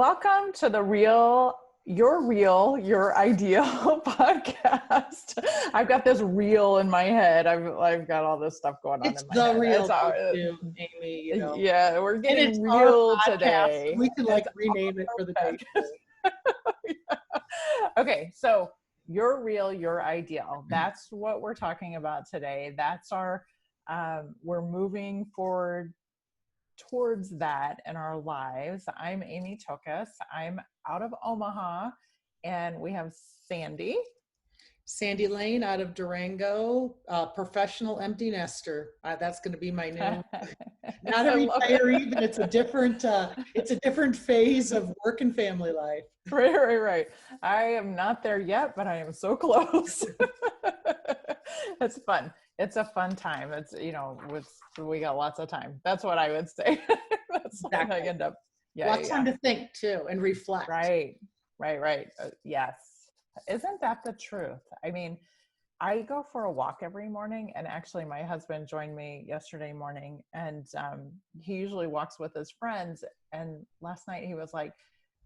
Welcome to the Your Ideal podcast. I've got this reel in my head. I've got all this stuff going on It's in my the head. real too, Amy, you know. Yeah, we're And getting it's our real podcast. today. We can like rename it for the day. Okay, so Your Real, Your Ideal. That's what we're talking about today. That's our, we're moving forward towards that in our lives. I'm Amy Tokus. I'm out of Omaha, and we have Sandy. Sandy Lane out of Durango, professional empty nester. That's going to be my new, not a retiree, but it's a different phase of work and family life. Right. I am not there yet, but I am so close. It's fun. It's a fun time. It's, we got lots of time. That's what I would say. That's exactly. what I end up. Lots of time to think too and reflect. Right. Yes. Isn't that the truth? I mean, I go for a walk every morning, and actually my husband joined me yesterday morning, and he usually walks with his friends. And last night he was like,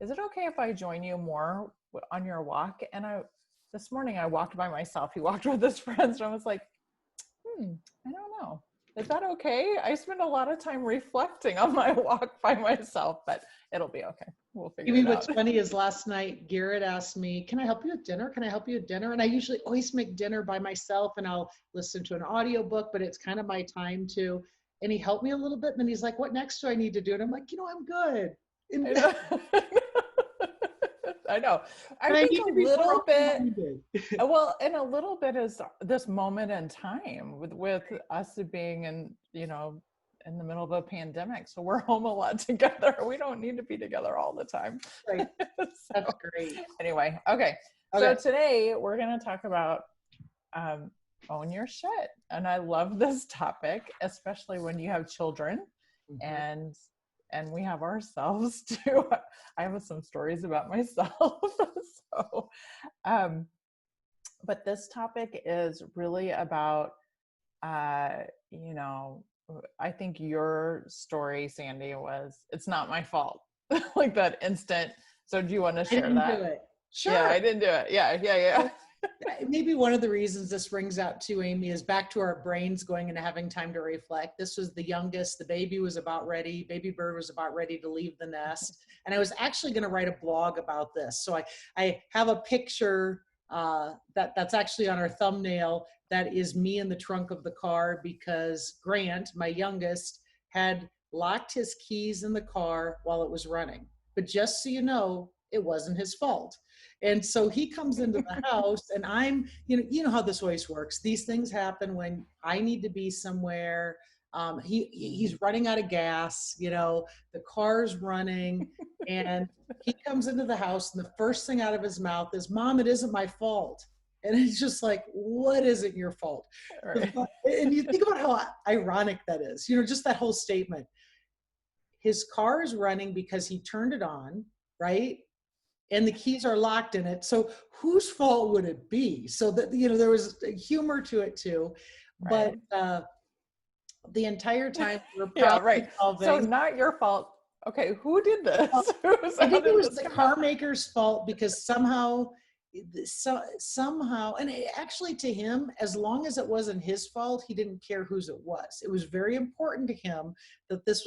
is it okay if I join you more on your walk? And this morning I walked by myself. He walked with his friends, and I was like, I don't know. Is that okay? I spend a lot of time reflecting on my walk by myself, but it'll be okay. We'll figure it out. What's funny is last night, Garrett asked me, can I help you with dinner? Can I help you with dinner? And I usually always make dinner by myself, and I'll listen to an audiobook, but it's kind of my time too. And he helped me a little bit. And then he's like, what next do I need to do? And I'm like, I'm good. I know. I think a little bit, well, and a little bit is this moment in time with us being in the middle of a pandemic. So we're home a lot together. We don't need to be together all the time. Right. That's great. Anyway. Okay. So today we're going to talk about own your shit. And I love this topic, especially when you have children. Mm-hmm. And we have ourselves too. I have some stories about myself. But this topic is really about, I think your story, Sandy, it's not my fault. Like that instant. So do you want to share that? I didn't do it. Sure. Yeah, I didn't do it. Yeah. Maybe one of the reasons this rings out to Amy is back to our brains going and having time to reflect. This was the youngest. The baby was about ready. Baby bird was about ready to leave the nest. And I was actually going to write a blog about this. So I have a picture that's actually on our thumbnail. That is me in the trunk of the car because Grant, my youngest, had locked his keys in the car while it was running. But just so you know, it wasn't his fault. And so he comes into the house, and I'm, you know how this always works. These things happen when I need to be somewhere. He's running out of gas, the car's running, and he comes into the house, and the first thing out of his mouth is, Mom, it isn't my fault. And it's just like, what isn't your fault? Right. And you think about how ironic that is, just that whole statement. His car is running because he turned it on, right? And the keys are locked in it. So whose fault would it be? So that, there was a humor to it too. Right. But the entire time we're right. So not your fault. Okay, who did this? I think it was the car maker's fault because somehow, and actually to him, as long as it wasn't his fault, he didn't care whose it was. It was very important to him that this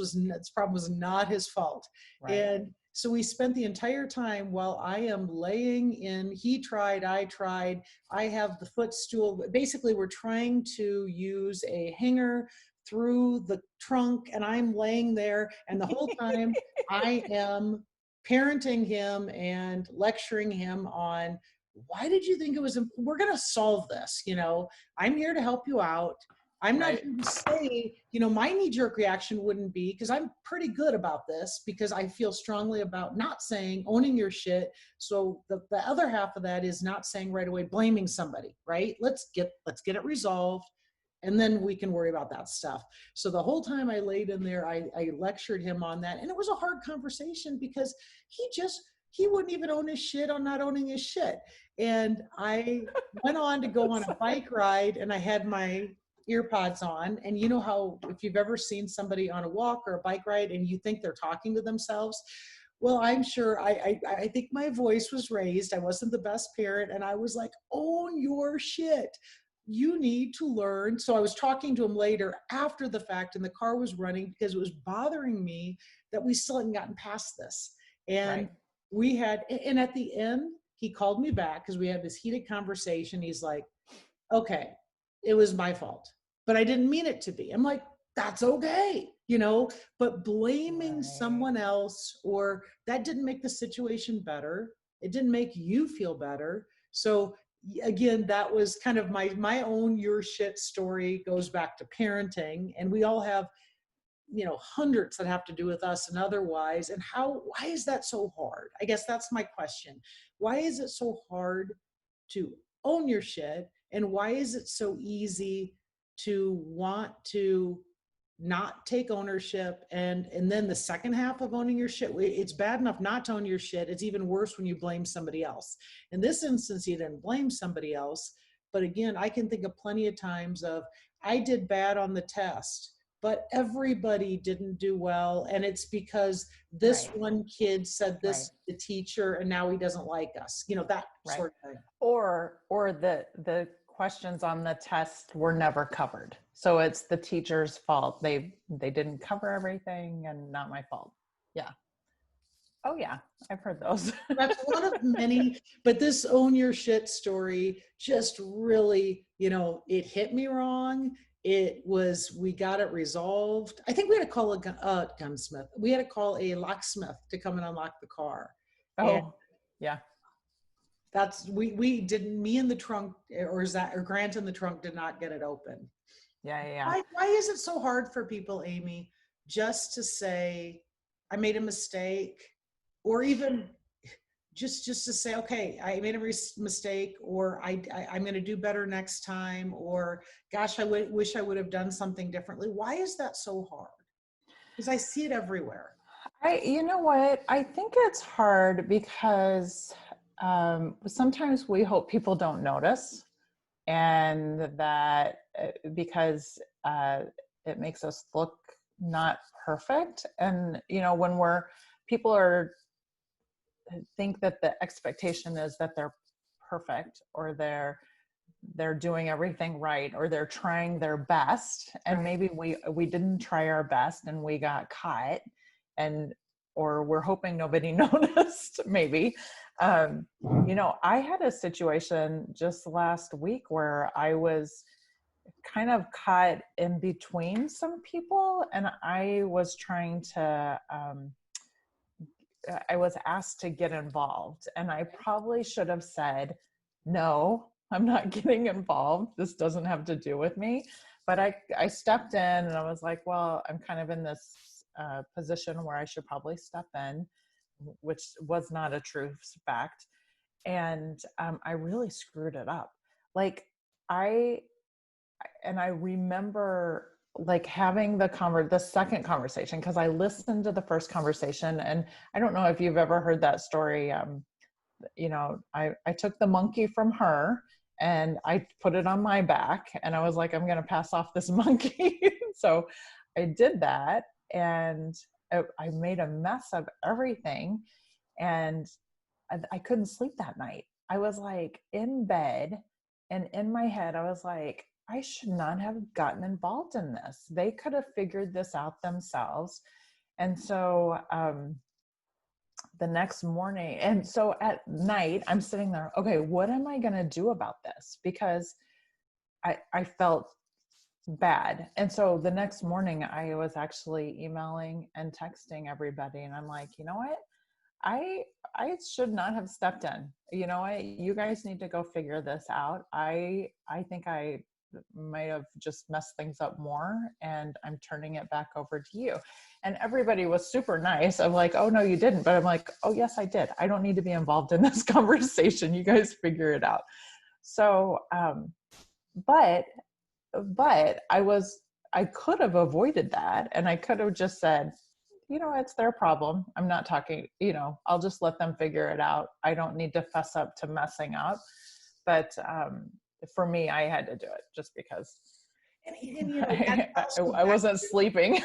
problem was not his fault. Right. And so we spent the entire time while I am laying in, he tried, I tried, I have the footstool. Basically, we're trying to use a hanger through the trunk, and I'm laying there, and the whole time I am parenting him and lecturing him on, why did you think it was, we're going to solve this, I'm here to help you out. I'm not here to say, my knee-jerk reaction wouldn't be, because I'm pretty good about this, because I feel strongly about not saying, owning your shit. So the other half of that is not saying right away, blaming somebody, right? Let's get it resolved, and then we can worry about that stuff. So the whole time I laid in there, I lectured him on that. And it was a hard conversation because he wouldn't even own his shit on not owning his shit. And I went on to go on a bike ride, and I had my ear pods on, and you know how if you've ever seen somebody on a walk or a bike ride and you think they're talking to themselves, Well, I'm sure I think my voice was raised. I wasn't the best parent. And I was like, own your shit. You need to learn. So I was talking to him later after the fact, and the car was running because it was bothering me that we still hadn't gotten past this. And Right. and at the end, he called me back because we had this heated conversation. He's like, okay, it was my fault, but I didn't mean it to be. I'm like, that's okay, but blaming Right. someone else, or that didn't make the situation better. It didn't make you feel better. So again, that was kind of my own your shit story. Goes back to parenting, and we all have hundreds that have to do with us and otherwise. And why is that so hard? I guess that's my question. Why is it so hard to own your shit, and why is it so easy to want to not take ownership? And then the second half of owning your shit, it's bad enough not to own your shit. It's even worse when you blame somebody else. In this instance, you didn't blame somebody else, but again, I can think of plenty of times of, I did bad on the test, but everybody didn't do well, and it's because this Right. one kid said this Right. to the teacher and now he doesn't like us, that Right. sort of thing. Or the questions on the test were never covered. So it's the teacher's fault. They didn't cover everything and not my fault. Yeah. Oh yeah. I've heard those. That's one of many, but this own your shit story just really, it hit me wrong. We got it resolved. I think we had to call a gunsmith. We had to call a locksmith to come and unlock the car. And Oh, yeah. we didn't, me in the trunk, or Grant in the trunk did not get it open. Yeah, yeah, yeah. Why is it so hard for people, Amy, just to say, I made a mistake, or even just to say, okay, I made a mistake, or I'm going to do better next time, or gosh, wish I would have done something differently. Why is that so hard? Because I see it everywhere. You know what? I think it's hard because sometimes we hope people don't notice, and that because it makes us look not perfect. And when people are think that the expectation is that they're perfect, or they're doing everything right, or they're trying their best, and Right. maybe we didn't try our best and we got caught, and or we're hoping nobody noticed, maybe. I had a situation just last week where I was kind of caught in between some people, and I was trying to I was asked to get involved, and I probably should have said, no, I'm not getting involved. This doesn't have to do with me. But I stepped in, and I was like, well, I'm kind of in this position where I should probably step in, which was not a true fact. And I really screwed it up. Like I, and I remember like having the second conversation, because I listened to the first conversation, and I don't know if you've ever heard that story. I took the monkey from her and I put it on my back, and I was like, I'm going to pass off this monkey. So I did that, and I made a mess of everything, and I couldn't sleep that night. I was like in bed, and in my head, I was like, I should not have gotten involved in this. They could have figured this out themselves. And so the next morning, and so at night, I'm sitting there, okay, what am I going to do about this? Because I felt bad. And so the next morning, I was actually emailing and texting everybody, and I'm like, you know what? I should not have stepped in. You guys need to go figure this out. I think I might have just messed things up more, and I'm turning it back over to you. And everybody was super nice. I'm like, oh no, you didn't. But I'm like, oh yes, I did. I don't need to be involved in this conversation. You guys figure it out. So, but I could have avoided that, and I could have just said, it's their problem. I'm not talking, I'll just let them figure it out. I don't need to fess up to messing up. But for me, I had to do it just because And that's also I back wasn't sleeping.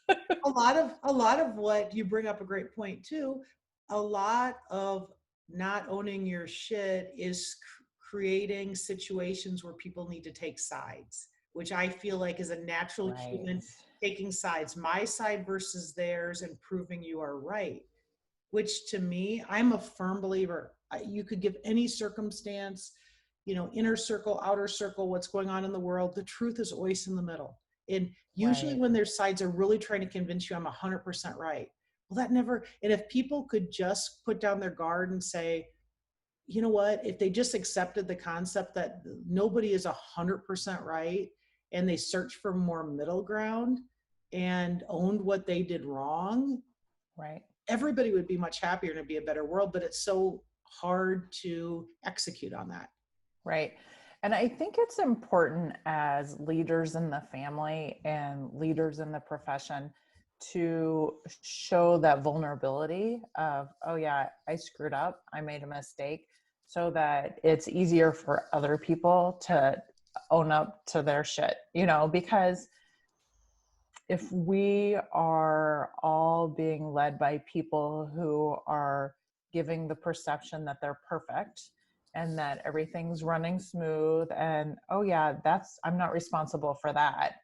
A lot of what you bring up, a great point too. A lot of not owning your shit is creating situations where people need to take sides, which I feel like is a natural Right. human, taking sides, my side versus theirs, and proving you are right. Which to me, I'm a firm believer. You could give any circumstance, inner circle, outer circle, what's going on in the world. The truth is always in the middle. And usually Right. when their sides are really trying to convince you I'm 100% right. Well, that never, and if people could just put down their guard and say, you know what, if they just accepted the concept that nobody is 100% right, and they search for more middle ground and owned what they did wrong, Right. everybody would be much happier and it'd be a better world. But it's so hard to execute on that. Right. And I think it's important as leaders in the family and leaders in the profession to show that vulnerability of, oh yeah, I screwed up, I made a mistake, so that it's easier for other people to own up to their shit, because if we are all being led by people who are giving the perception that they're perfect and that everything's running smooth and, oh yeah, I'm not responsible for that,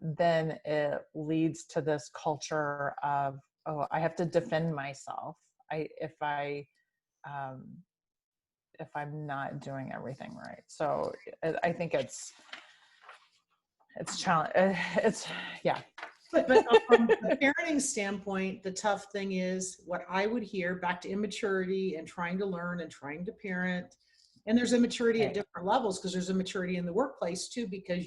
then it leads to this culture of, oh, I have to defend myself um, if I'm not doing everything right. So I think it's challenge. It's yeah. But from a parenting standpoint, the tough thing is what I would hear, back to immaturity and trying to learn and trying to parent. And there's immaturity at Right. different levels, because there's immaturity in the workplace too, because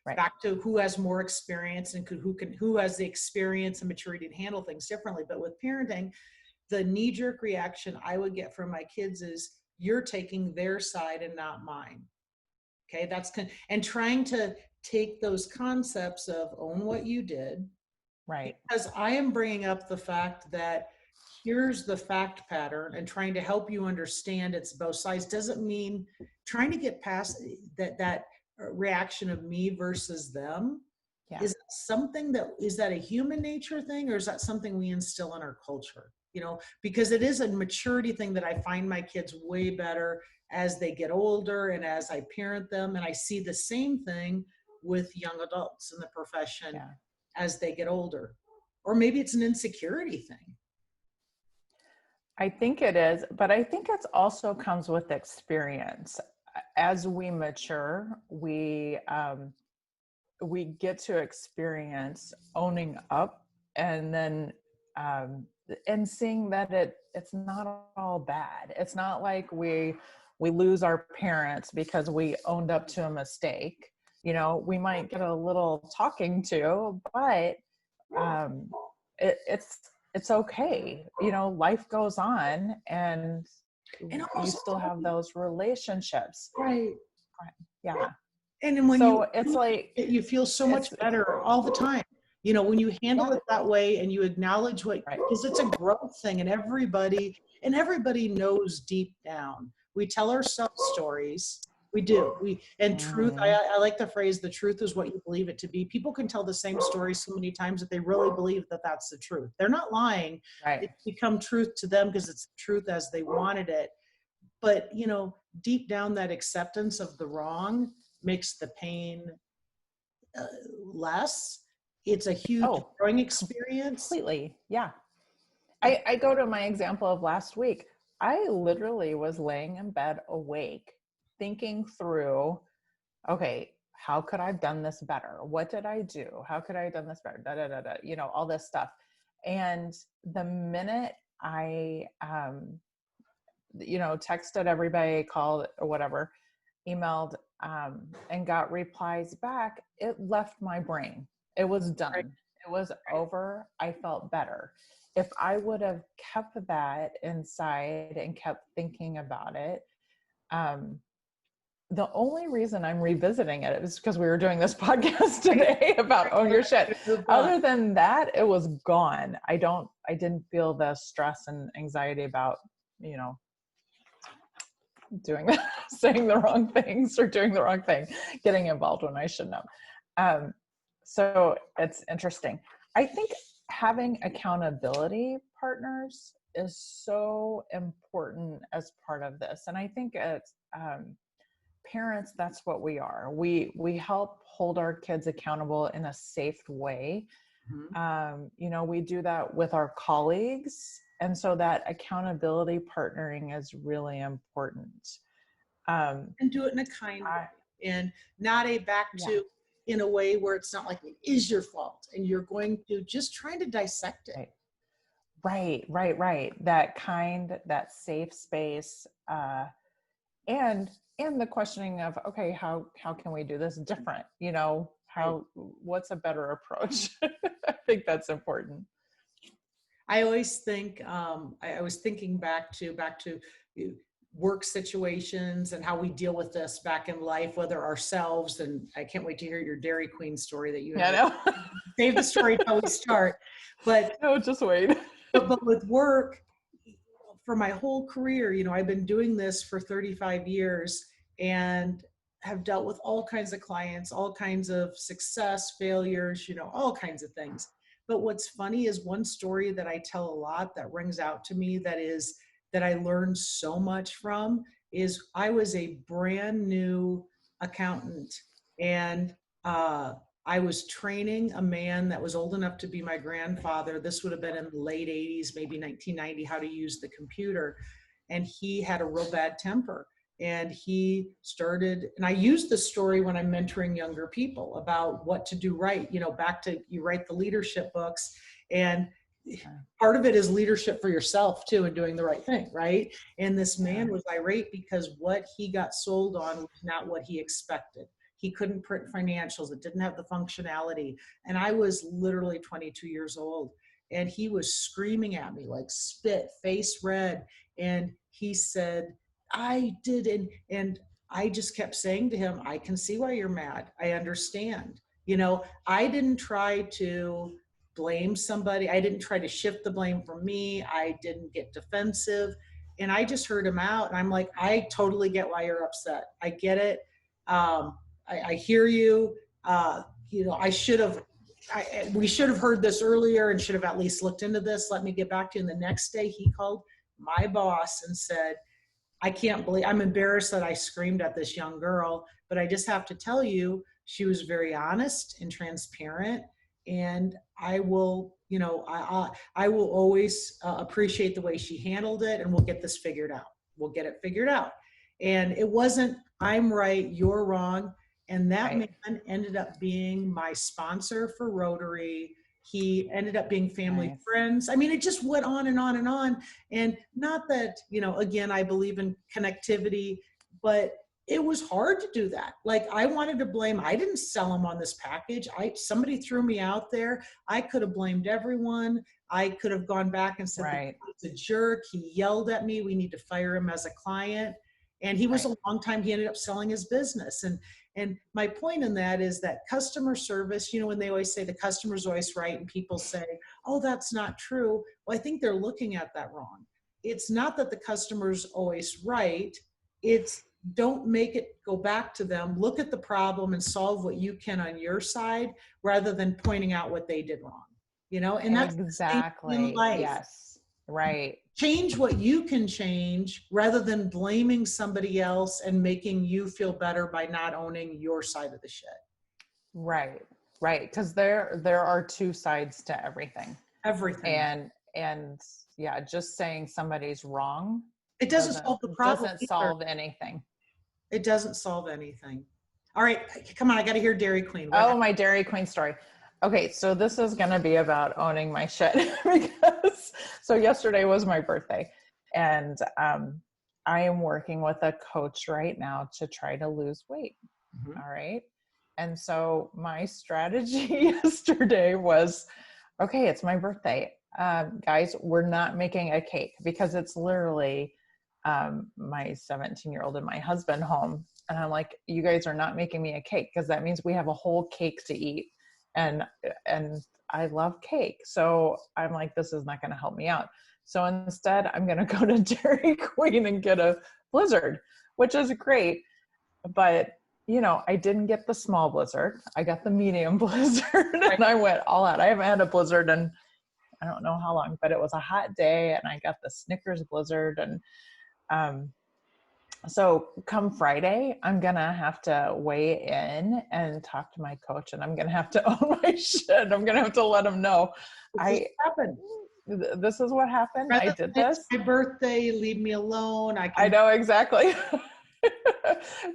Right. back to who has more experience and who has the experience and maturity to handle things differently. But with parenting, the knee-jerk reaction I would get from my kids is, you're taking their side and not mine. Okay, and trying to take those concepts of own what you did, Right. because I am bringing up the fact that here's the fact pattern, and trying to help you understand it's both sides doesn't mean trying to get past that reaction of me versus them. Yeah. Is that a human nature thing, or is that something we instill in our culture? Because it is a maturity thing that I find my kids way better as they get older and as I parent them. And I see the same thing with young adults in the profession Yeah. as they get older. Or maybe it's an insecurity thing. I think it is, but I think it's also comes with experience. As we mature, we get to experience owning up, and then and seeing that it's not all bad. It's not like we lose our parents because we owned up to a mistake. We might get a little talking to, but it's okay. Life goes on, and And you also, still have those relationships. right. Yeah. And then when So it's like, you feel so much better all the time. When you handle Yeah. it that way and you acknowledge Right. because it's a growth thing, and everybody knows deep down. We tell ourselves stories. We do. Truth, I like the phrase, the truth is what you believe it to be. People can tell the same story so many times that they really believe that that's the truth. They're not lying. Right. It's become truth to them because it's truth as they wanted it. But, deep down, that acceptance of the wrong makes the pain less. It's a huge growing experience. Completely. Yeah. I go to my example of last week. I literally was laying in bed awake, thinking through, okay, how could I have done this better? What did I do? How could I have done this better? Da, da, da, da, all this stuff. And the minute I, texted everybody, called or whatever, emailed, and got replies back, it left my brain. It was done. Right. It was over. I felt better. If I would have kept that inside and kept thinking about it, the only reason I'm revisiting it is because we were doing this podcast today about own your shit. Other than that, it was gone. I didn't feel the stress and anxiety about, doing that, saying the wrong things or doing the wrong thing, getting involved when I shouldn't have. So it's interesting. I think having accountability partners is so important as part of this. And I think it's parents, that's what we are. We help hold our kids accountable in a safe way. Mhm. You know, we do that with our colleagues. And so that accountability partnering is really important. And do it in a kind way I, and not a back yeah. to in a way where it's not like it is your fault and you're going to just trying to dissect it. Right. Right. That kind, that safe space, and the questioning of, okay, how can we do this different? You know, Right. what's a better approach? I think that's important. I always think I was thinking back to work situations and how we deal with this back in life, whether ourselves, and I can't wait to hear your Dairy Queen story that you Yeah, have. no, Save the story till we start. But no, just wait. with work, for my whole career, you know, I've been doing this for 35 years and have dealt with all kinds of clients, all kinds of success, failures, you know, all kinds of things. But what's funny is one story that I tell a lot that rings out to me that I learned so much from is I was a brand new accountant and I was training a man that was old enough to be my grandfather. This would have been in the late 80s, maybe 1990, how to use the computer. And he had a real bad temper. And he started, and I use this story when I'm mentoring younger people about what to do right. You know, back to you write the leadership books, and part of it is leadership for yourself too, and doing the right thing, right? And this man was irate because what he got sold on was not what he expected. He couldn't print financials. It didn't have the functionality. And I was literally 22 years old. And he was screaming at me like spit, face red. And he said, I did. And I just kept saying to him, I can see why you're mad. I understand. You know, I didn't try to blame somebody. I didn't try to shift the blame from me. I didn't get defensive. And I just heard him out. And I'm like, I totally get why you're upset. I get it. I hear you. You know, we should have heard this earlier and should have at least looked into this. Let me get back to you. And the next day he called my boss and said, I can't believe, I'm embarrassed that I screamed at this young girl, but I just have to tell you, she was very honest and transparent. And I will, you know, I will always appreciate the way she handled it, and we'll get this figured out. We'll get it figured out. And it wasn't, I'm right, you're wrong. And that Right. man ended up being my sponsor for Rotary. He ended up being family Nice. friends. I mean, it just went on and on and on. And not that, you know, again, I believe in connectivity, but it was hard to do that. Like I wanted to blame, I didn't sell him on this package. Somebody threw me out there. I could have blamed everyone. I could have gone back and said, Right. he's a jerk. He yelled at me. We need to fire him as a client. And he was Right. a long time, he ended up selling his business. And my point in that is that customer service, you know, when they always say the customer's always right and people say, oh, that's not true. Well, I think they're looking at that wrong. It's not that the customer's always right. It's don't make it go back to them. Look at the problem and solve what you can on your side rather than pointing out what they did wrong. You know, and that's the same in Exactly. life. Yes. Right. Change what you can change rather than blaming somebody else and making you feel better by not owning your side of the shit. Right. Right. Because there are two sides to everything. Everything. And yeah, just saying somebody's wrong It doesn't solve the problem doesn't either. solve anything. It doesn't solve anything. All right, come on, I got to hear Dairy Queen. Oh, my Dairy Queen story. Okay, so this is going to be about owning my shit because so yesterday was my birthday, and I am working with a coach right now to try to lose weight. Mhm. All right. And so my strategy yesterday was, okay, it's my birthday. Guys, we're not making a cake because it's literally my 17-year-old and my husband home. And I'm like, you guys are not making me a cake because that means we have a whole cake to eat. And I love cake. So I'm like, this is not going to help me out. So instead, I'm going to go to Dairy Queen and get a Blizzard, which is great. But I didn't get the small blizzard. I got the medium blizzard Right. and I went all out. I haven't had a blizzard in I don't know how long, but it was a hot day and I got the Snickers blizzard. And um, so come Friday, I'm going to have to weigh in and talk to my coach, and I'm going to have to own my shit. I'm going to have to let him know. This happened. This is what happened. I did this. It's my birthday. Leave me alone. I know exactly.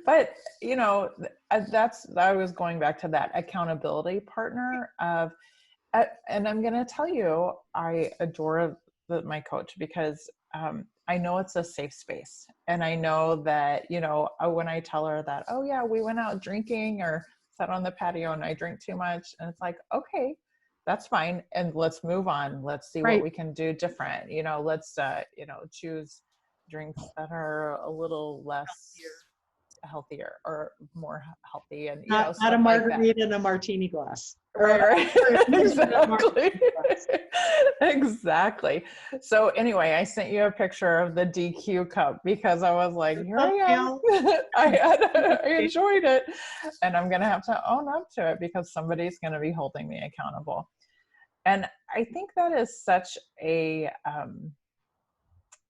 But I was going back to that accountability partner of, and I'm going to tell you, I adore my coach because I know it's a safe space. And I know that, when I tell her that, oh yeah, we went out drinking or sat on the patio and I drink too much. And it's like, okay, that's fine. And let's move on. Let's see what we can do different. Let's, choose drinks that are a little less healthier or more healthy, and not a margarita in a martini glass. Right. Exactly. Exactly. So anyway, I sent you a picture of the DQ cup because I was like, here I am. I enjoyed it, and I'm going to have to own up to it because somebody's going to be holding me accountable. And I think that is such a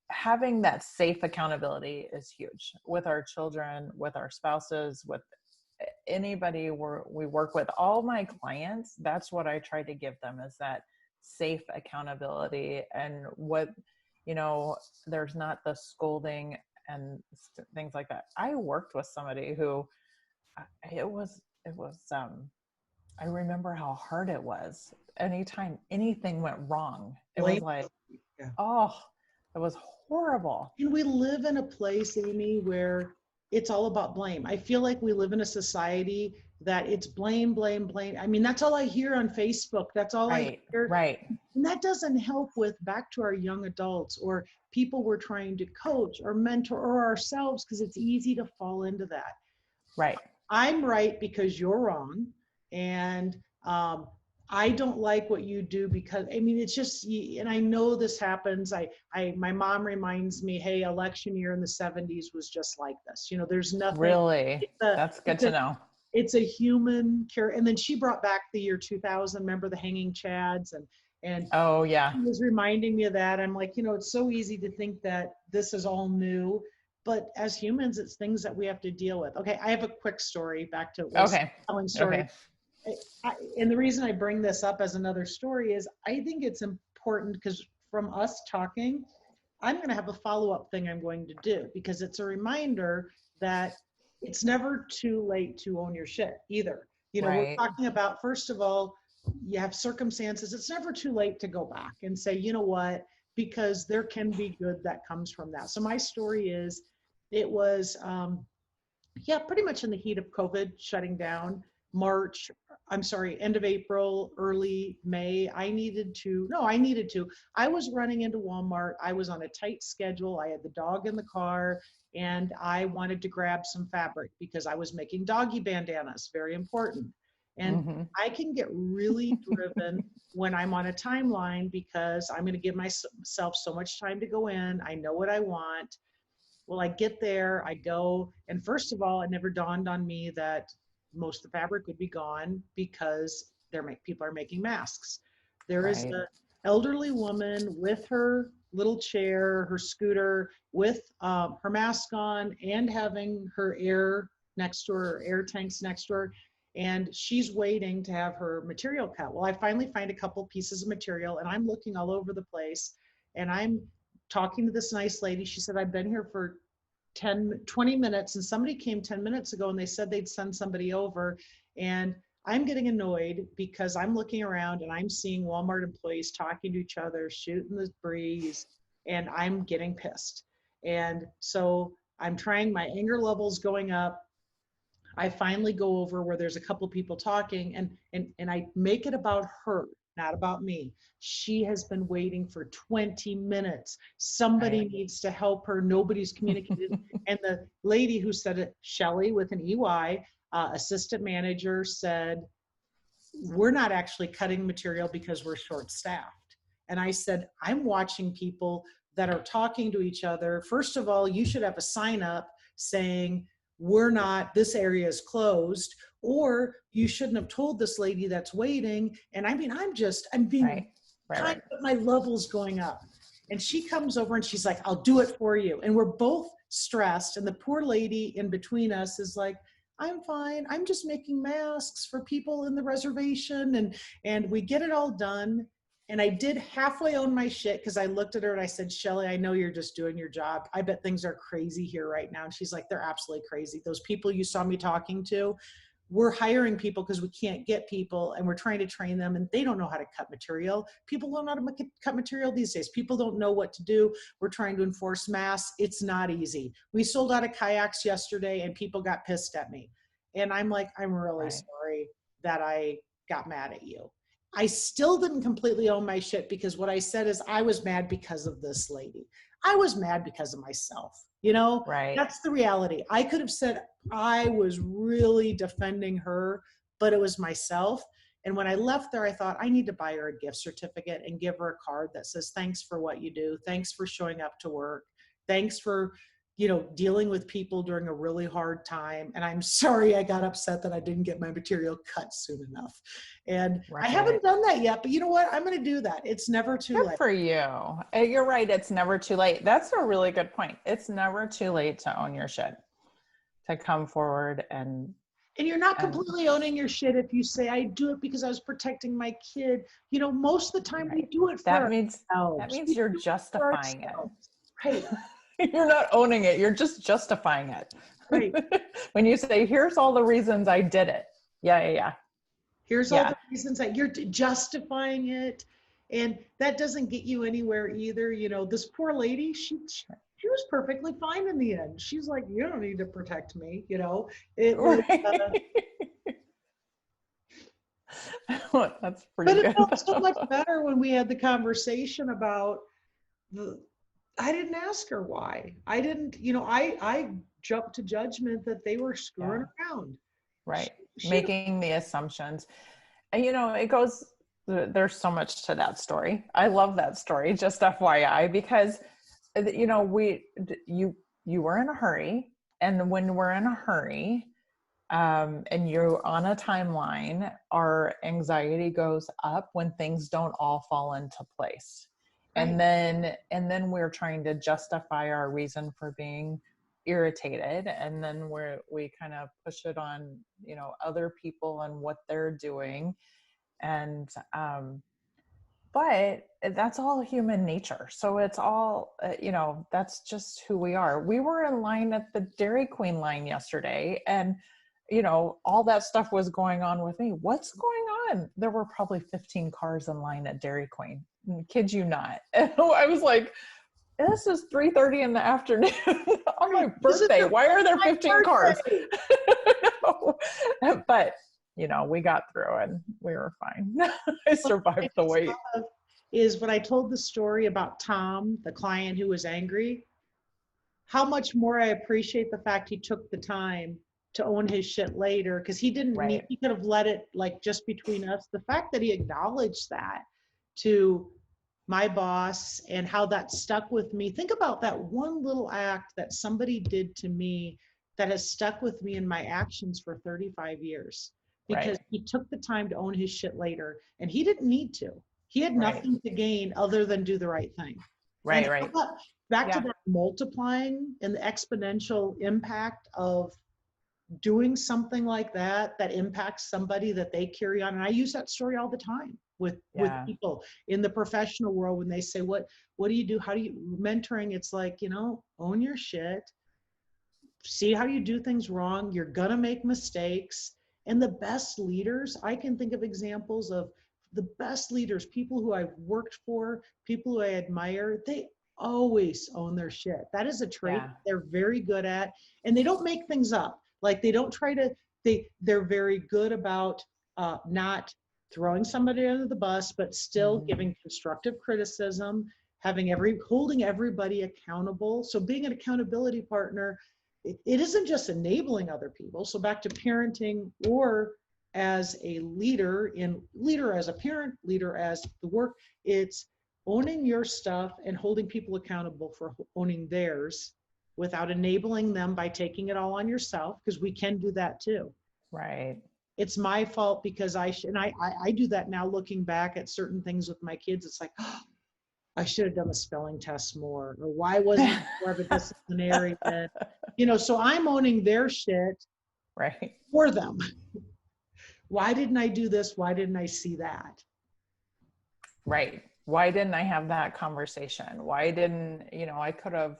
having that safe accountability is huge with our children, with our spouses, with anybody we work with. All my clients, that's what I try to give them, is that safe accountability. And there's not the scolding and things like that. I worked with somebody who I remember how hard it was anytime anything went wrong. It was like, it was horrible. And we live in a place, Amy, where it's all about blame. I feel like we live in a society that it's blame, blame, blame. I mean, that's all I hear on Facebook. That's all I hear. Right. And that doesn't help with back to our young adults or people we're trying to coach or mentor or ourselves, because it's easy to fall into that. Right. I'm right because you're wrong. And I don't like what you do because, I mean, it's just, and I know this happens. My mom reminds me, hey, election year in the 70s was just like this. There's nothing. Really? That's good to know. It's a human cure. And then she brought back the year 2000. Remember the hanging chads? And oh yeah. She was reminding me of that. I'm like, it's so easy to think that this is all new. But as humans, it's things that we have to deal with. Okay, I have a quick story back to telling story. Okay. And the reason I bring this up as another story is I think it's important because from us talking, I'm going to have a follow-up thing I'm going to do, because it's a reminder that it's never too late to own your shit either. We're talking about, first of all, you have circumstances. It's never too late to go back and say, you know what, because there can be good that comes from that. So my story is, it was, pretty much in the heat of COVID shutting down. End of April, early May, I was running into Walmart. I was on a tight schedule. I had the dog in the car and I wanted to grab some fabric because I was making doggy bandanas, very important. And I can get really driven when I'm on a timeline because I'm going to give myself so much time to go in. I know what I want. Well, I get there, I go, and first of all, it never dawned on me that most of the fabric would be gone because people are making masks. There is an elderly woman with her little chair, her scooter, with her mask on and having her air next to her, air tanks next to her, and she's waiting to have her material cut. Well, I finally find a couple pieces of material and I'm looking all over the place and I'm talking to this nice lady. She said, I've been here for 20 minutes and somebody came 10 minutes ago and they said they'd send somebody over. And I'm getting annoyed because I'm looking around and I'm seeing Walmart employees talking to each other, shooting the breeze, and I'm getting pissed. And so I'm trying, my anger level's going up. I finally go over where there's a couple people talking and I make it about her, not about me. She has been waiting for 20 minutes. Somebody needs to help her. Nobody's communicated. And the lady who said it, Shelly with an EY, assistant manager, said, we're not actually cutting material because we're short-staffed. And I said, I'm watching people that are talking to each other. First of all, you should have a sign up saying, this area is closed, or you shouldn't have told this lady that's waiting. And I mean, I'm being kind, but my level's going up. And she comes over and she's like, I'll do it for you. And we're both stressed. And the poor lady in between us is like, I'm fine. I'm just making masks for people in the reservation. And we get it all done. And I did halfway own my shit, because I looked at her and I said, Shelly, I know you're just doing your job. I bet things are crazy here right now. And she's like, they're absolutely crazy. Those people you saw me talking to, we're hiring people because we can't get people, and we're trying to train them, and they don't know how to cut material. People don't know how to cut material these days. People don't know what to do. We're trying to enforce masks. It's not easy. We sold out of kayaks yesterday and people got pissed at me. And I'm like, I'm really sorry that I got mad at you. I still didn't completely own my shit, because what I said is I was mad because of this lady. I was mad because of myself. You know, that's the reality. I could have said I was really defending her, but it was myself. And when I left there, I thought I need to buy her a gift certificate and give her a card that says, thanks for what you do. Thanks for showing up to work. Thanks for, you know, dealing with people during a really hard time. And I'm sorry I got upset that I didn't get my material cut soon enough. And I haven't done that yet, but you know what? I'm going to do that. It's never too late. Good for you. You're right. It's never too late. That's a really good point. It's never too late to own your shit, to come forward and you're not completely owning your shit if you say, I do it because I was protecting my kid. You know, most of the time we do it for ourselves. That means you're justifying it. Right. You're not owning it. You're just justifying it. Right. When you say, here's all the reasons I did it. Yeah. Here's all the reasons that you're justifying it. And that doesn't get you anywhere either. You know, this poor lady, she was perfectly fine in the end. She's like, you don't need to protect me. You know, it was, that's pretty good. But it felt so much better when we had the conversation about I didn't ask her why. I didn't, you know, I jumped to judgment that they were screwing around. Right. Making the assumptions. And, you know, it goes, there's so much to that story. I love that story, just FYI, because, you know, you were in a hurry. And when we're in a hurry, and you're on a timeline, our anxiety goes up when things don't all fall into place. And then we're trying to justify our reason for being irritated. And then we kind of push it on, you know, other people and what they're doing. And, but that's all human nature. So it's all, you know, that's just who we are. We were in line at the Dairy Queen line yesterday, and, you know, all that stuff was going on with me. What's going on? There were probably 15 cars in line at Dairy Queen. Kid you not. And I was like, this is 3:30 in the afternoon on my birthday. Why are there 15 cars? But, you know, we got through and we were fine. I survived the wait. Is when I told the story about Tom, the client who was angry, how much more I appreciate the fact he took the time to own his shit later, because he didn't need, he could have let it like just between us. The fact that he acknowledged that to my boss and how that stuck with me. Think about that one little act that somebody did to me that has stuck with me in my actions for 35 years, because he took the time to own his shit later, and he didn't need to. He had nothing to gain other than do the right thing. Back to that multiplying and the exponential impact of doing something like that impacts somebody that they carry on. And I use that story all the time with people in the professional world when they say, what do you do? How do you mentoring? It's like, you know, own your shit, see how you do things wrong. You're going to make mistakes. And the best leaders, I can think of examples of the best leaders, people who I've worked for, people who I admire, they always own their shit. That is a trait they're very good at, and they don't make things up. Like they don't try to, they're very good about not throwing somebody under the bus, but still giving constructive criticism, holding everybody accountable. So being an accountability partner, it isn't just enabling other people. So back to parenting, or as a leader as a parent, leader as the work, it's owning your stuff and holding people accountable for owning theirs. without enabling them by taking it all on yourself, because we can do that too. Right. It's my fault because I do that now, looking back at certain things with my kids. It's like, oh, I should have done the spelling test more, or why wasn't it more of a disciplinarian? So I'm owning their shit Right. for them. Why didn't I do this? Why didn't I see that? Right. Why didn't I have that conversation? Why didn't, I could have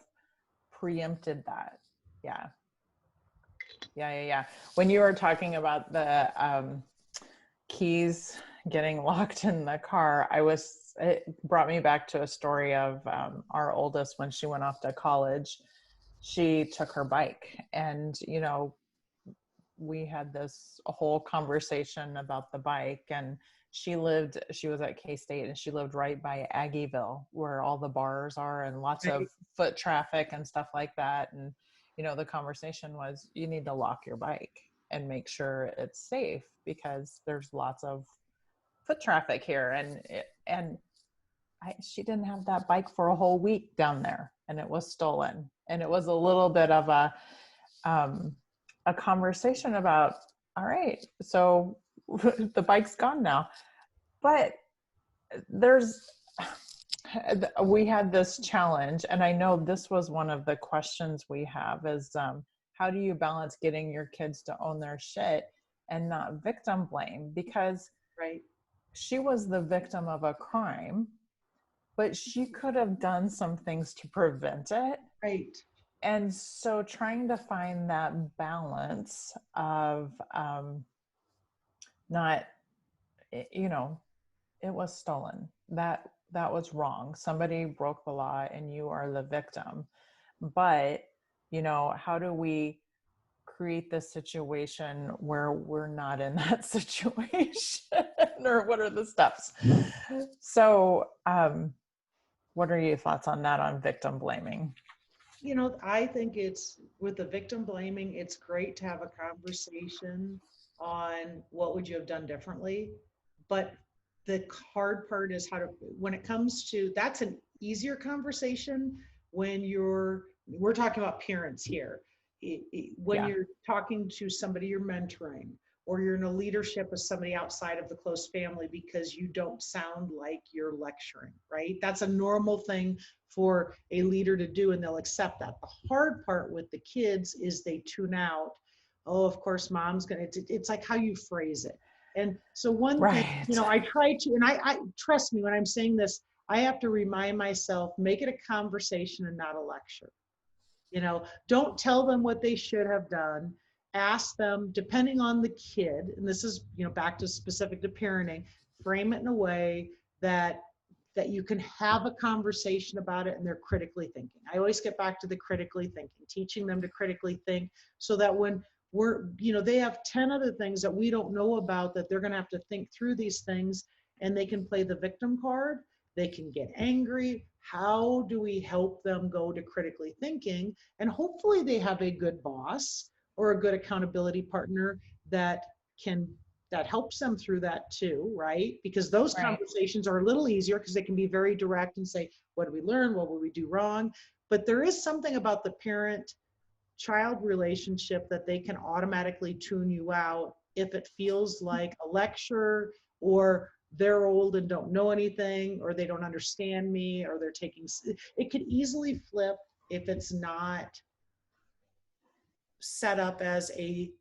preempted that. Yeah. Yeah. When you were talking about the keys getting locked in the car, it brought me back to a story of our oldest. When she went off to college, she took her bike, and we had this whole conversation about the bike. And she was at K-State, and she lived right by Aggieville, where all the bars are and lots of foot traffic and stuff like that. And the conversation was, you need to lock your bike and make sure it's safe, because there's lots of foot traffic here. And she didn't have that bike for a whole week down there, and it was stolen. And it was a little bit of a conversation about, all right, so the bike's gone now. But we had this challenge, and I know this was one of the questions we have is, how do you balance getting your kids to own their shit and not victim blame? Because she was the victim of a crime, but she could have done some things to prevent it. Right. And so trying to find that balance of not, it was stolen. That was wrong. Somebody broke the law and you are the victim. But, how do we create this situation where we're not in that situation? Or what are the steps? So, what are your thoughts on that, on victim blaming? I think it's, with the victim blaming, it's great to have a conversation on what would you have done differently. But the hard part is when it comes to, that's an easier conversation when we're talking about parents here. When you're talking to somebody you're mentoring, or you're in a leadership with somebody outside of the close family, because you don't sound like you're lecturing, right? That's a normal thing for a leader to do, and they'll accept that. The hard part with the kids is they tune out. Oh, of course, mom's gonna, it's like how you phrase it. And so one thing, I try to, and I trust me when I'm saying this, I have to remind myself, make it a conversation and not a lecture. Don't tell them what they should have done. Ask them, depending on the kid, and this is, back to specific to parenting, frame it in a way that you can have a conversation about it and they're critically thinking. I always get back to the critically thinking, teaching them to critically think, so that when they have 10 other things that we don't know about, that they're going to have to think through these things, and they can play the victim card. They can get angry. How do we help them go to critically thinking? And hopefully they have a good boss or a good accountability partner that helps them through that too, right? Because those conversations are a little easier, because they can be very direct and say, what did we learn? What will we do wrong? But there is something about the parent-child relationship that they can automatically tune you out if it feels like a lecture, or they're old and don't know anything, or they don't understand me, or they're taking, it could easily flip if it's not set up as a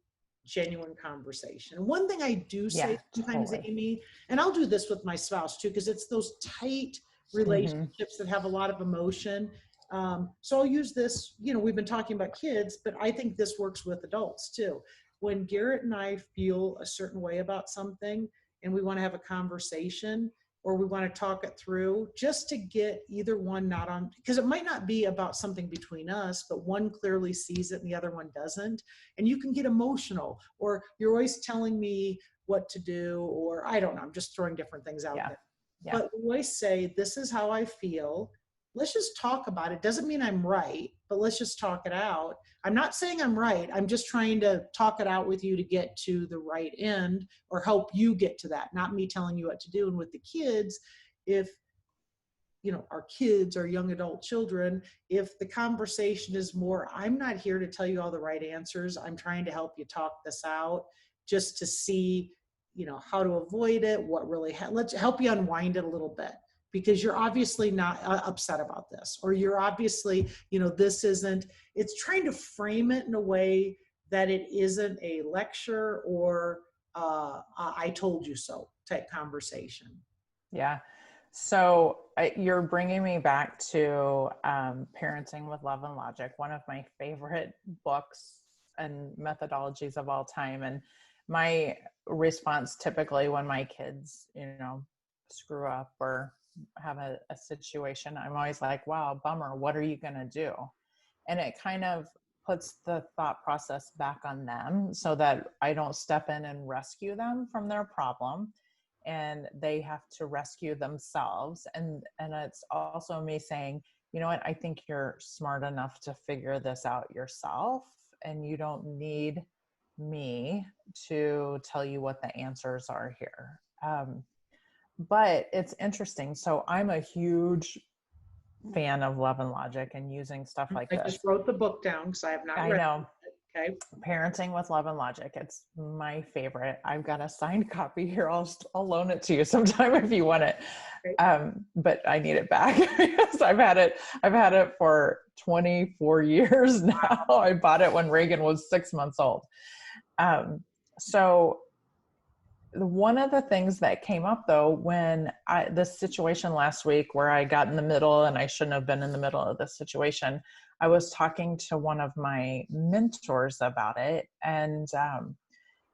genuine conversation. One thing I do say sometimes, Amy, and I'll do this with my spouse too, because it's those tight relationships that have a lot of emotion. So I'll use this, we've been talking about kids, but I think this works with adults too. When Garrett and I feel a certain way about something and we want to have a conversation, or we want to talk it through, just to get either one not on, because it might not be about something between us, but one clearly sees it and the other one doesn't. And you can get emotional, or you're always telling me what to do, or I don't know, I'm just throwing different things out there. But we always say, this is how I feel. Let's just talk about it. Doesn't mean I'm right, but let's just talk it out. I'm not saying I'm right. I'm just trying to talk it out with you to get to the right end, or help you get to that, not me telling you what to do. And with the kids, if our kids or young adult children, if the conversation is more, I'm not here to tell you all the right answers, I'm trying to help you talk this out, just to see, how to avoid it, what really, let's help you unwind it a little bit, because you're obviously not upset about this, or you're obviously, this isn't, it's trying to frame it in a way that it isn't a lecture or I told you so type conversation. Yeah. So you're bringing me back to Parenting with Love and Logic, one of my favorite books and methodologies of all time. And my response typically when my kids, screw up or have a situation, I'm always like, wow, bummer, what are you going to do? And it kind of puts the thought process back on them so that I don't step in and rescue them from their problem, and they have to rescue themselves. And it's also me saying, you know what, I think you're smart enough to figure this out yourself, and you don't need me to tell you what the answers are here. But it's interesting. So I'm a huge fan of Love and Logic and using stuff like this. I just wrote the book down because I have not read it. I know. Okay. Parenting with Love and Logic. It's my favorite. I've got a signed copy here. I'll loan it to you sometime if you want it. Okay. But I need it back because I've had it for 24 years now. Wow. I bought it when Reagan was 6 months old. So one of the things that came up though, when this situation last week where I got in the middle and I shouldn't have been in the middle of this situation, I was talking to one of my mentors about it and,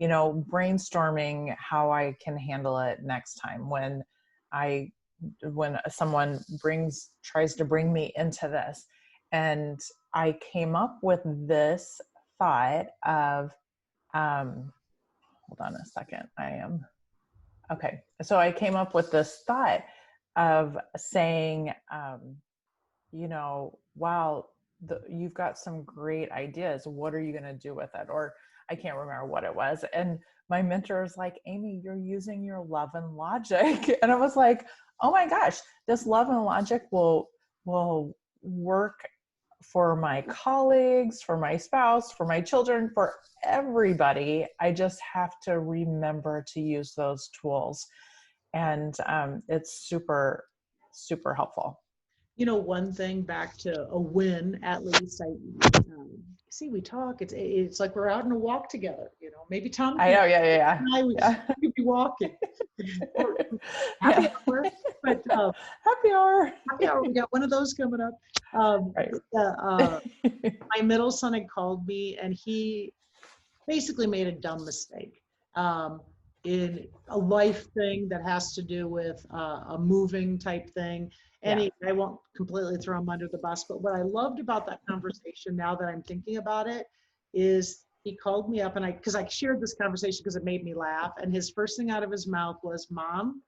brainstorming how I can handle it next time when someone tries to bring me into this. And I came up with this thought of, hold on a second. Okay. So I came up with this thought of saying, wow, you've got some great ideas. What are you going to do with it? Or I can't remember what it was. And my mentor was like, Amy, you're using your love and logic. And I was like, oh my gosh, this love and logic will work for my colleagues, for my spouse, for my children, for everybody. I just have to remember to use those tools. And it's super, super helpful. One thing back to a win, at least see, we talk, it's like we're out on a walk together, maybe Tom. I know. Yeah. We could be walking. Happy hour. But happy hour. We got one of those coming up. Right. My middle son had called me and he basically made a dumb mistake in a life thing that has to do with a moving type thing. And I won't completely throw him under the bus, but what I loved about that conversation now that I'm thinking about it is he called me up and because I shared this conversation because it made me laugh. And his first thing out of his mouth was, Mom,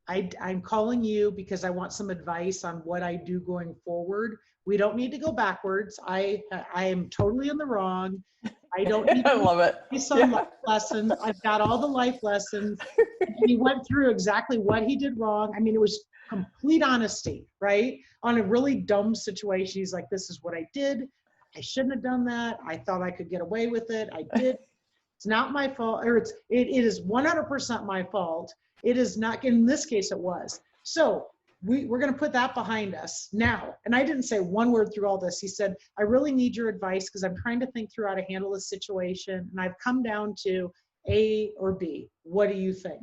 I'm calling you because I want some advice on what I do going forward. We don't need to go backwards. I am totally in the wrong. I don't need to love it. Life lessons. I've got all the life lessons. And he went through exactly what he did wrong. I mean, it was complete honesty, right? On a really dumb situation. He's like, this is what I did. I shouldn't have done that. I thought I could get away with it. I did. It's not my fault, or it is 100% my fault. It is not, in this case it was. So we're going to put that behind us now. And I didn't say one word through all this. He said, I really need your advice because I'm trying to think through how to handle this situation. And I've come down to A or B. What do you think?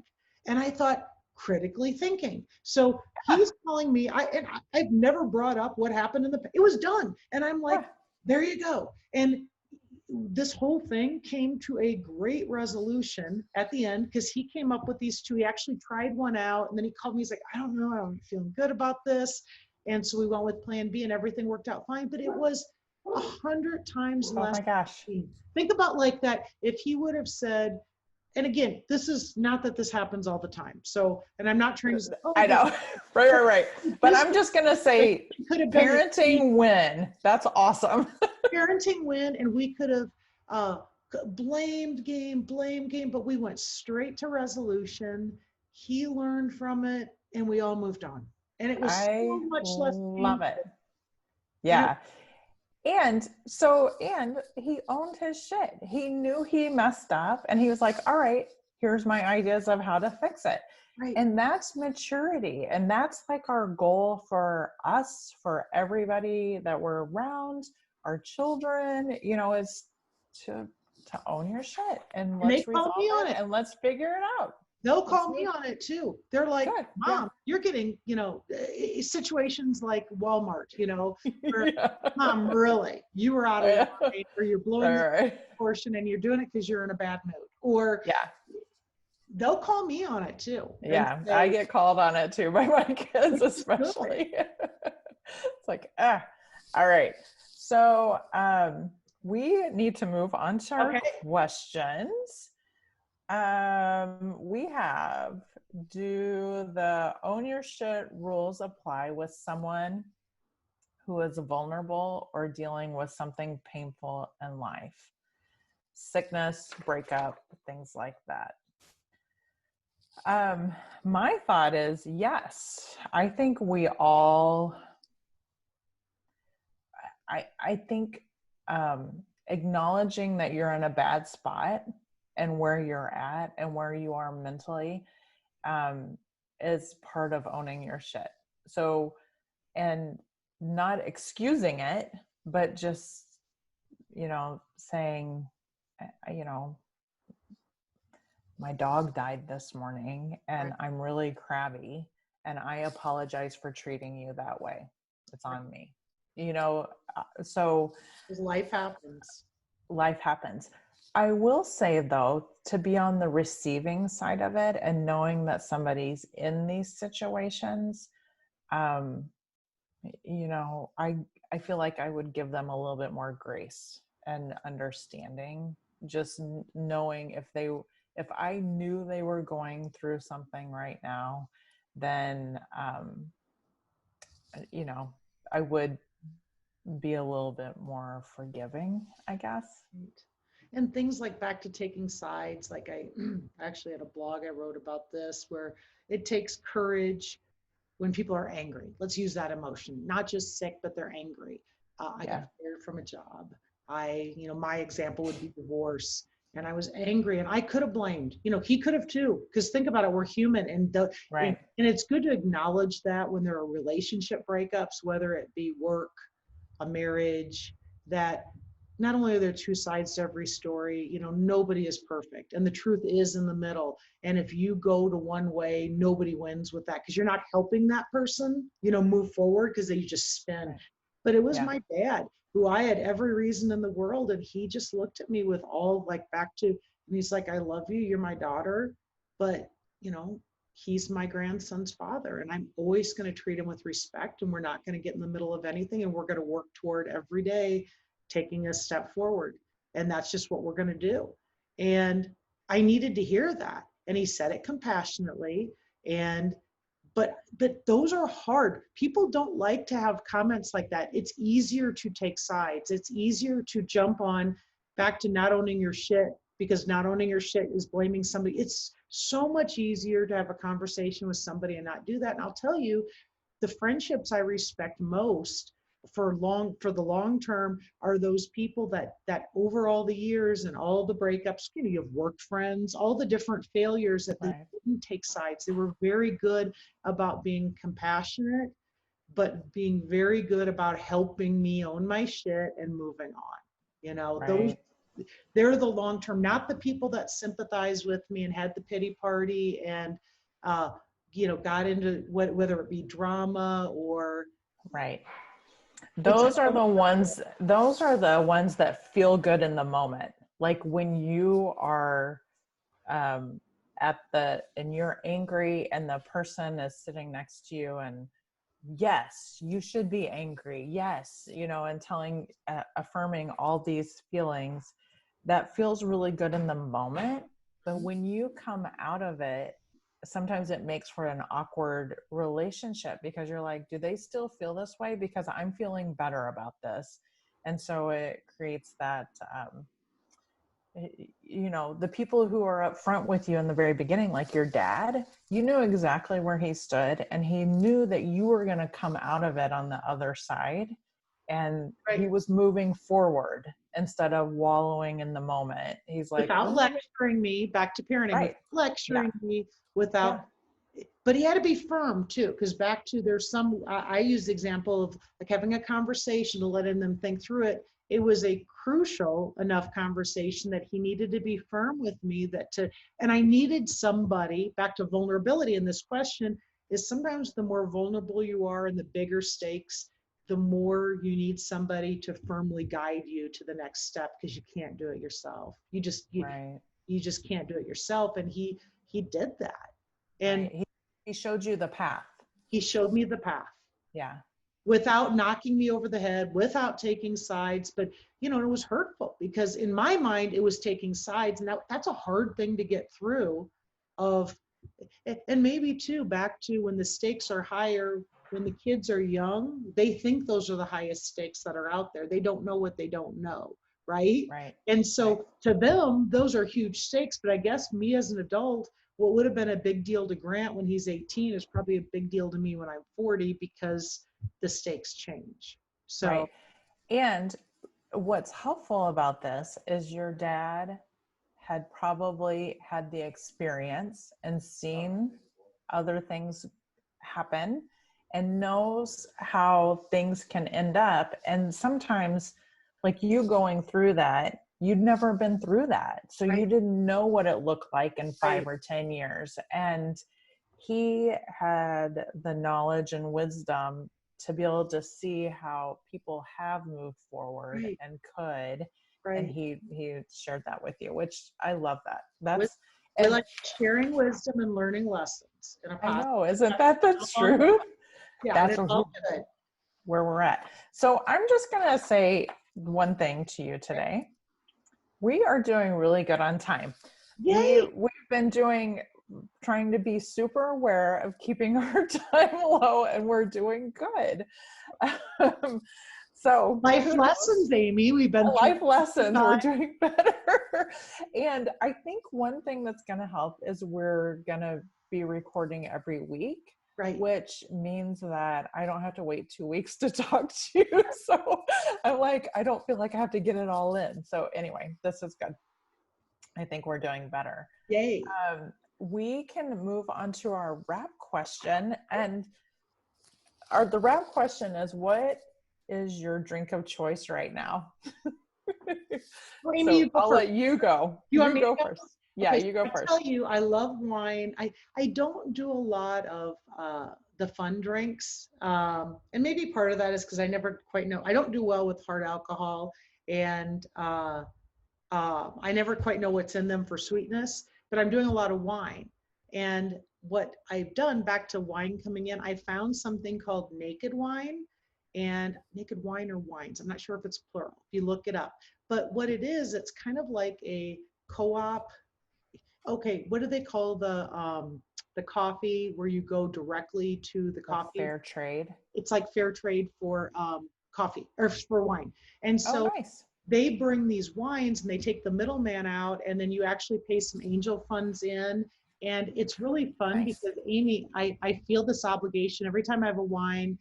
And I thought, critically thinking. So he's calling me. I've never brought up what happened it was done. And I'm like, there you go. And this whole thing came to a great resolution at the end because he came up with these two. He actually tried one out and then he called me. He's like, I don't know, I'm feeling good about this. And so we went with plan B and everything worked out fine, but it was 100 times less. Oh my gosh. Think about like that. If he would have said, and again, this is not that this happens all the time. So, and I'm not trying to say, I know, right. But I'm just going to say parenting win. That's awesome. Parenting win. And we could have blame game, but we went straight to resolution. He learned from it and we all moved on. And it was I so much less love it. painful. And it, Yeah. And he owned his shit. He knew he messed up and he was like, all right, here's my ideas of how to fix it. right. And that's maturity. And that's like our goal for us, for everybody that we're around, our children, you know, is to own your shit and And they let's call me resolve on it it. and let's figure it out. They'll Let's call me move. on it too. They're like, Good. Yeah. Mom, you're getting, situations like Walmart, where, Yeah. Mom, really, you were out of Yeah. line, or you're blowing All your right. portion and you're doing it because you're in a bad mood. Or Yeah. they'll call me on it too and Yeah, I say, get called on it too by my kids, this is good. especially. It's like, all right. So we need to move on to our Okay. questions. We have, do the own your shit rules apply with someone who is vulnerable or dealing with something painful in life? Sickness, breakup, things like that. My thought is yes. I think we all, I think acknowledging that you're in a bad spot and where you're at and where you are mentally is part of owning your shit. So, and not excusing it, but just, saying, you know, my dog died this morning and Right. I'm really crabby and I apologize for treating you that way. It's on me. So Because life happens. life happens. I will say though, to be on the receiving side of it and knowing that somebody's in these situations, um, I feel like I would give them a little bit more grace and understanding, just knowing if I knew they were going through something right now, then, I would be a little bit more forgiving, I guess. Right. And things like back to taking sides, like I actually had a blog I wrote about this, where it takes courage when people are angry. Let's use that emotion, not just sick, but they're angry. I Yeah. got fired from a job. My example would be divorce. And I was angry and I could have blamed, he could have too. Because think about it, we're human. And Right. it's good to acknowledge that when there are relationship breakups, whether it be work, a marriage, that not only are there two sides to every story, nobody is perfect and the truth is in the middle. And if you go to one way, nobody wins with that because you're not helping that person, move forward because you just spin. Right. But it was Yeah. my dad who I had every reason in the world. And he just looked at me with all like back to, and he's like, I love you. You're my daughter. But, he's my grandson's father and I'm always going to treat him with respect and we're not going to get in the middle of anything. And we're going to work toward every day taking a step forward. And that's just what we're going to do. And I needed to hear that. And he said it compassionately. But those are hard. People don't like to have comments like that. It's easier to take sides. It's easier to jump on back to not owning your shit, because not owning your shit is blaming somebody. It's so much easier to have a conversation with somebody and not do that. And I'll tell you, the friendships I respect most for the long term are those people that over all the years and all the breakups, you have worked friends, all the different failures, that they Right. didn't take sides. They were very good about being compassionate, but being very good about helping me own my shit and moving on. Those, Right. they're the long term, not the people that sympathize with me and had the pity party and got into whether it be drama or Right. it's Those are the ones that feel good in the moment. Like when you are um, and you're angry and the person is sitting next to you and yes, you should be angry. Yes. And affirming all these feelings, that feels really good in the moment. But when you come out of it, sometimes it makes for an awkward relationship because you're like, do they still feel this way? Because I'm feeling better about this. And so it creates that, you know, the people who are up front with you in the very beginning, like your dad, you knew exactly where he stood, and he knew that you were going to come out of it on the other side. And he Right. was moving forward instead of wallowing in the moment. He's like, Without "What?" lecturing me, back to parenting, Right. without Yeah. lecturing me, Yeah. without, but he had to be firm too, because back to there's some, I use the example of like having a conversation to letting them think through it. It was a crucial enough conversation that he needed to be firm with me that to, and I needed somebody, back to vulnerability in this question, is sometimes the more vulnerable you are and the bigger stakes, the more you need somebody to firmly guide you to the next step, because you can't do it yourself. Right. You just can't do it yourself. And he did that. And Right. He showed you the path. he showed me the path Yeah. without knocking me over the head, without taking sides. But, you know, it was hurtful because in my mind, it was taking sides. And that's a hard thing to get through of, and maybe too, back to when the stakes are higher, when the kids are young, they think those are the highest stakes that are out there. They don't know what they don't know. Right. Right. And Right. so to them, those are huge stakes. But I guess me as an adult, what would have been a big deal to Grant when he's 18 is probably a big deal to me when I'm 40, because the stakes change. So Right. And what's helpful about this is your dad had probably had the experience and seen other things happen and knows how things can end up. And sometimes, like you going through that, you'd never been through that. So you right, didn't know what it looked like in right, 5 or 10 years. And he had the knowledge and wisdom to be able to see how people have moved forward right, and could, and right. he shared that with you, which I love that. With, That's, we and like sharing wisdom and learning lessons in a I positive know, isn't way. that the Along the truth? way. Yeah, and That's it's all good. where we're at. So I'm just gonna say one thing to you today. We are doing really good on time. Yay! We've been trying to be super aware of keeping our time low, and we're doing good. So Life kudos. lessons, Amy. We've been through Life lessons, we're time. doing better. And I think one thing that's going to help is we're going to be recording every week, Right. which means that I don't have to wait 2 weeks to talk to you. So I'm like, I don't feel like I have to get it all in. So anyway, this is good. I think we're doing better. Yay. We can move on to our wrap question. And the wrap question is, what is your drink of choice right now? Well, Amy, So you go I'll first. let you go. You want You me to go go? first. Yeah, Okay, so you go I first. tell you, I love wine. I don't do a lot of the fun drinks. And maybe part of that is because I never quite know. I don't do well with hard alcohol, and I never quite know what's in them for sweetness, but I'm doing a lot of wine. And what I've done, back to wine coming in, I found something called Naked Wine, and Naked Wine or Wines. I'm not sure if it's plural, if you look it up. But what it is, it's kind of like a co-op. Okay, what do they call the coffee where you go directly to the The coffee? fair trade. It's like fair trade for coffee or for wine. And Oh, so nice. they bring these wines and they take the middleman out, and then you actually pay some angel funds in. And it's really fun Nice. because Amy, I feel this obligation every time I have a wine.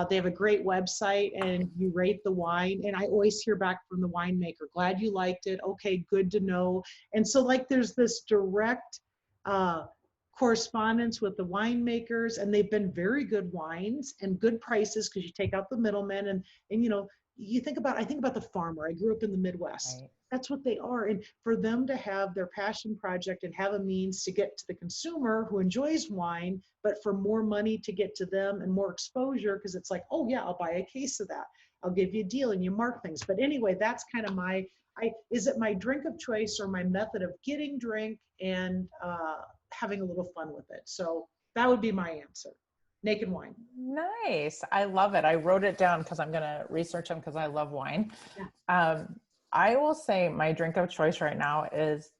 They have a great website and you rate the wine. And I always hear back from the winemaker, glad you liked it. Okay, good to know. And so like there's this direct uh, correspondence with the winemakers, and they've been very good wines and good prices because you take out the middlemen. And you know, you think about, I think about the farmer. I grew up in the Midwest. Right. That's what they are. And for them to have their passion project and have a means to get to the consumer who enjoys wine, but for more money to get to them and more exposure, because it's like, oh yeah, I'll buy a case of that. I'll give you a deal, and you mark things. But anyway, that's kind of is it my drink of choice or my method of getting drink and having a little fun with it? So that would be my answer. Naked Wine. Nice. I love it. I wrote it down because I'm going to research them because I love wine. Yeah. I will say my drink of choice right now is,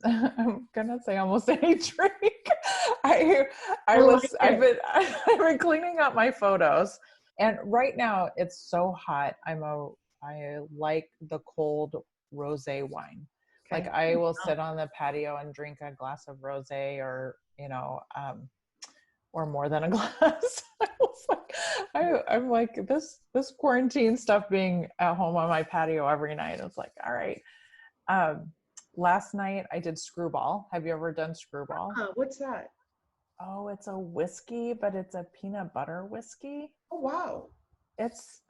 I'm gonna say almost any drink. I've been cleaning up my photos, and right now it's so hot. I like the cold rosé wine. Like I will sit on the patio and drink a glass of rosé or, or more than a glass. I'm like this quarantine stuff being at home on my patio every night. It's like, all right. Last night I did Screwball. Have you ever done Screwball? What's that? Oh, it's a whiskey, but it's a peanut butter whiskey. Oh, wow. It's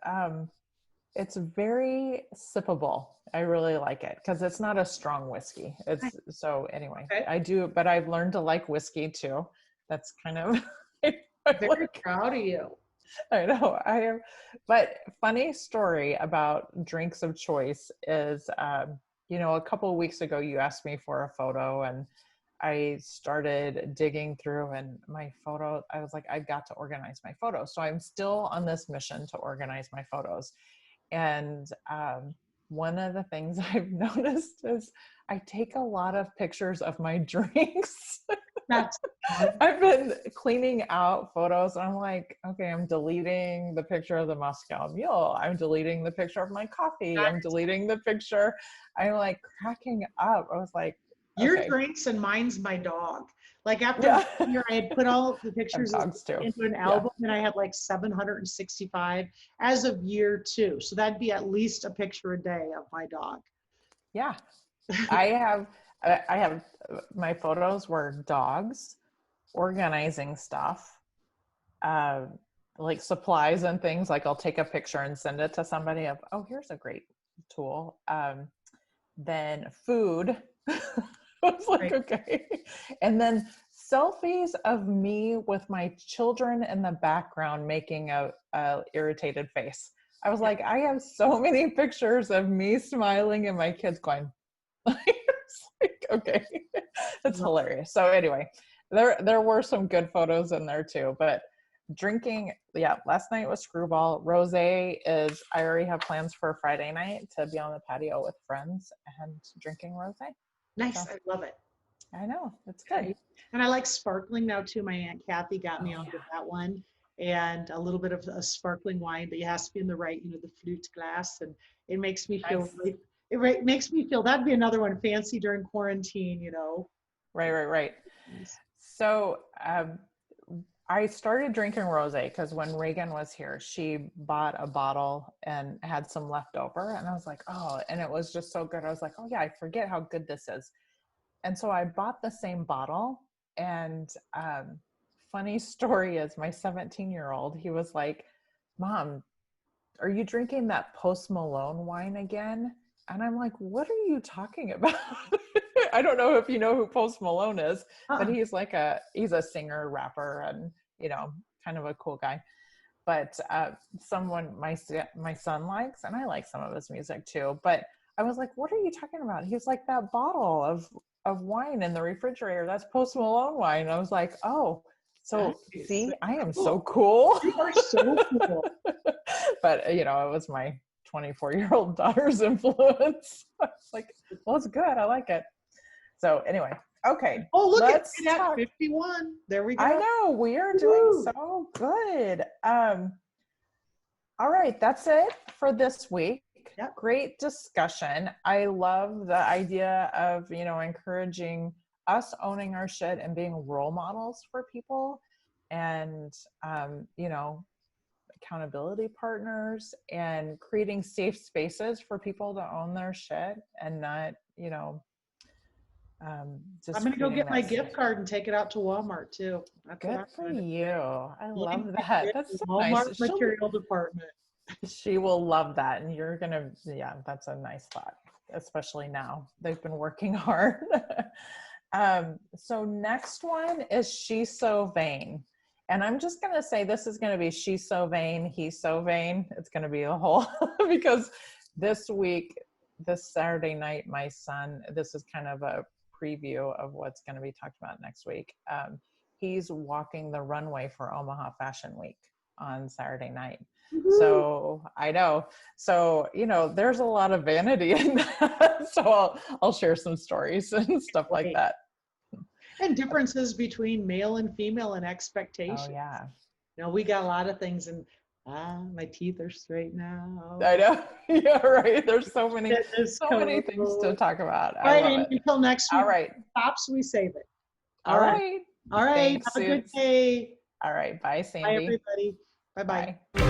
very sippable. I really like it because it's not a strong whiskey. So anyway, okay. I do, but I've learned to like whiskey too. That's kind of I'm very proud of you. I know I am. But funny story about drinks of choice is, a couple of weeks ago, you asked me for a photo and I started digging through and my photo, I was like, I've got to organize my photos. So I'm still on this mission to organize my photos. And one of the things I've noticed is I take a lot of pictures of my drinks. I've been cleaning out photos. And I'm like, okay, I'm deleting the picture of the Moscow Mule. I'm deleting the picture of my coffee. I'm deleting the picture. I'm like cracking up. I was like, your drinks and mine's my dog. Like after year, I had put all the pictures into an album and I had like 765 as of year 2. So that'd be at least a picture a day of my dog. Yeah. I have my photos were dogs, organizing stuff, like supplies and things. Like I'll take a picture and send it to somebody of, oh, here's a great tool. Then food. I was like, okay. And then selfies of me with my children in the background making a irritated face. I was like, I have so many pictures of me smiling and my kids going, like, okay, it's hilarious. So anyway, there were some good photos in there too, but drinking, last night was Screwball. Rosé is, I already have plans for Friday night to be on the patio with friends and drinking rosé. Nice. So, I love it. I know. It's good. And I like sparkling now too. My Aunt Kathy got me onto that one. And a little bit of a sparkling wine, but it has to be in the right, the flute glass. And it makes me feel it makes me feel that'd be another one, fancy during quarantine, Right. So I started drinking rosé because when Reagan was here, she bought a bottle and had some left over. And I was like, oh, and it was just so good. I was like, oh yeah, I forget how good this is. And so I bought the same bottle. And funny story is my 17-year-old, he was like, Mom, are you drinking that Post Malone wine again? And I'm like, what are you talking about? I don't know if you know who Post Malone is, but he's a singer, rapper, and, kind of a cool guy. But someone my son likes, and I like some of his music too. But I was like, what are you talking about? He was like, that bottle of wine in the refrigerator, that's Post Malone wine. I was like, oh, so see, I am so cool. You are so cool. But, it was my 24-year-old daughter's influence. I was like, well, it's good. I like it. So anyway, okay. Oh, look, it's at 51. There we go. I know, we are doing so good. All right, that's it for this week. Yep. Great discussion. I love the idea of, encouraging us owning our shit and being role models for people and, accountability partners and creating safe spaces for people to own their shit and not, just I'm going to go get my gift card and take it out to Walmart too. Good for you. I love that. That's so Walmart nice. material department. She will love that. And you're going to, that's a nice thought, especially now. They've been working hard. So next one is She's So Vain. And I'm just going to say this is going to be She's So Vain, He's So Vain. It's going to be a whole, because this Saturday night, my son, this is kind of a preview of what's going to be talked about next week. He's walking the runway for Omaha Fashion Week on Saturday night. Mm-hmm. So I know. So, there's a lot of vanity in that. So I'll share some stories and stuff like that. And differences between male and female and expectations. Oh, yeah. We got a lot of things. And My teeth are straight now. I know. Yeah, right. There's so many, Goodness so many things to talk about. All I right, love Amy, it. until next week. All right. Tops, we save it. All right. All right. Thanks, Have a good Suits. day. All right. Bye, Bye, Sandy. everybody. Bye-bye. Bye.